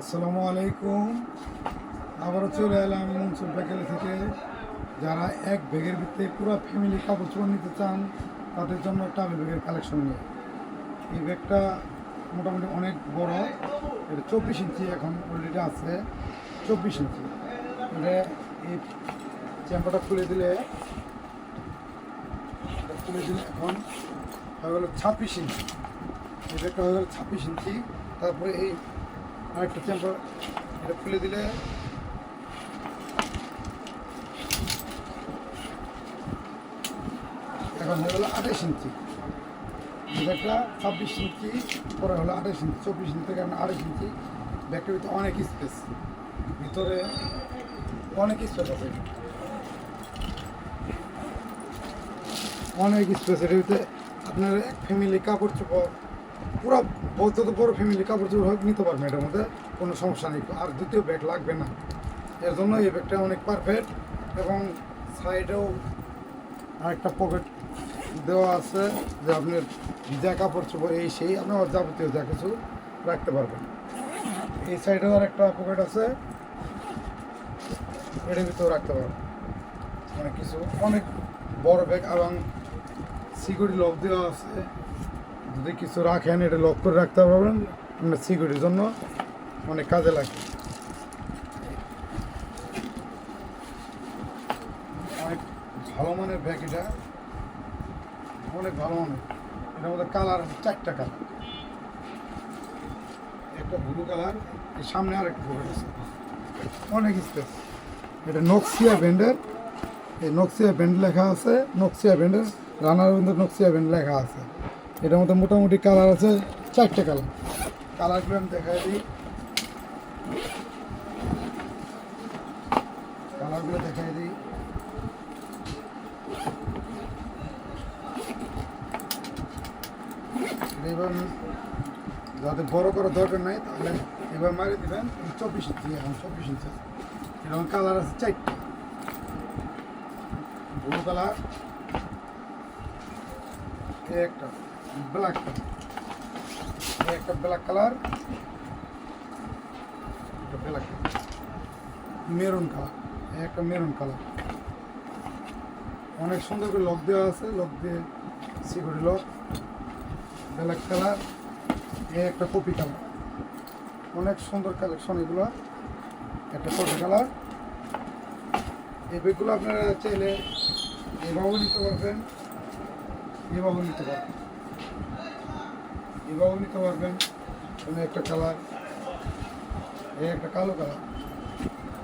আসসালামু আলাইকুম। আবারও চলে এলাম মনসুর ব্যাকারি থেকে। যারা এক ব্যাগের ভিতরে পুরো ফ্যামিলি কাপড় চোপড় নিতে চান তাদের জন্য ট্রাভেল ব্যাগের কালেকশন নিয়ে এই ব্যাগটা মোটামুটি অনেক বড়। এটা 24 ইঞ্চি এখন অলরেডি আছে, 24 ইঞ্চি। এটা এই চেম্বারটা খুলে দিলে এখন হয়ে গেল 26 ইঞ্চি। এই ব্যাগটা হয়ে গেল 26 ইঞ্চি। তারপরে এই আরেকটা চেম্বার এটা খুলে দিলে এখন হয়ে গেলো 28 ইঞ্চি। ব্যাগটা 26 ইঞ্চি পরে হলো 28 ইঞ্চি, 24 ইঞ্চি থেকে 28 ইঞ্চি। ব্যাগটার ভিতরে অনেক স্পেস, ভিতরে অনেক স্পেস আছে, অনেক স্পেস। এটার ভিতরে আপনার এক ফ্যামিলি কাপড় চোপড় পুরো বলতে তো বড় ফ্যামিলি কাপড় চোপড় হোক নিতে পারবেন, এটার মধ্যে কোনো সমস্যা নেই। আর দ্বিতীয় ব্যাগ লাগবে না, এর জন্য এই ব্যাগটা অনেক পারফেক্ট। এবং সাইডেও আরেকটা পকেট দেওয়া আছে যে আপনার ভিজা কাপড় চোপড় এই সেই আপনার যাবতীয় যা কিছু রাখতে পারবেন। এই সাইডেও আর একটা পকেট আছে, এটার ভিতরেও রাখতে পারবেন অনেক কিছু। অনেক বড় ব্যাগ এবং সিকিউরিটি লক দেওয়া আছে, যদি কিছু রাখেন এটা লক করে রাখতে পারবেন, আপনার সিকিউরিটির জন্য অনেক কাজে লাগে। অনেক ভালো মানের ব্যাগ, এটা অনেক ভালো মানের। এটার মধ্যে কালার আছে 4টা কালার, একটা ব্লু কালার, এর সামনে আর একটা পকেট আছে, অনেক স্পেস। এটা নকশিয়া ব্র্যান্ডের, এই নকশিয়া ব্র্যান্ড লেখা আছে, নকশিয়া ব্র্যান্ডের রানার ব্র্যান্ডের নকশিয়া ব্র্যান্ড লেখা আছে। এটার মধ্যে মোটামুটি কালার আছে 4টা কালার। কালারগুলো আমি দেখাই দিই, কালারগুলো দেখাই দিই। এবার যাদের বড় করার দরকার নাই তাহলে এবার মারি দেবেন 24 ইঞ্চি। এখন 24 ইঞ্চি এরকম কালার আছে 4টা, ব্লু কালার, একটা ব্ল্যাক কালার, একটা ব্ল্যাক কালার, একটা ব্ল্যাক কালার, মেরুন কালার, একটা মেরুন কালার। অনেক সুন্দর করে লক দেওয়া আছে, লক দিয়ে সিকিউরিটি লক। ব্ল্যাক কালার, একটা কপি কালার, অনেক সুন্দর কালেকশন এগুলো। একটা কপি কালার। এই ব্যাগগুলো আপনারা চাইলে এভাবেও নিতে পারবেন, এভাবেও নিতে পারবেন, এভাবেও নিতে পারবেন। একটা কালার, একটা কালো কালার,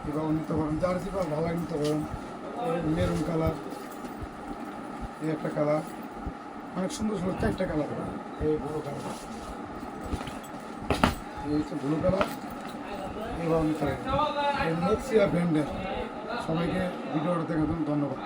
এভাবেও নিতে পারেন। যার যেভাবে ভালো লাগে নিতে পারেন। মেরুন কালার, একটা কালার, অনেক সুন্দর সুন্দর 4টা কালার। এই ব্লু কালার, এই হচ্ছে ব্লু কালার, এভাবে নিতে পারবেন। এই নকশিয়া ব্র্যান্ডের। সবাইকে ভিডিওটা দেখার জন্য ধন্যবাদ।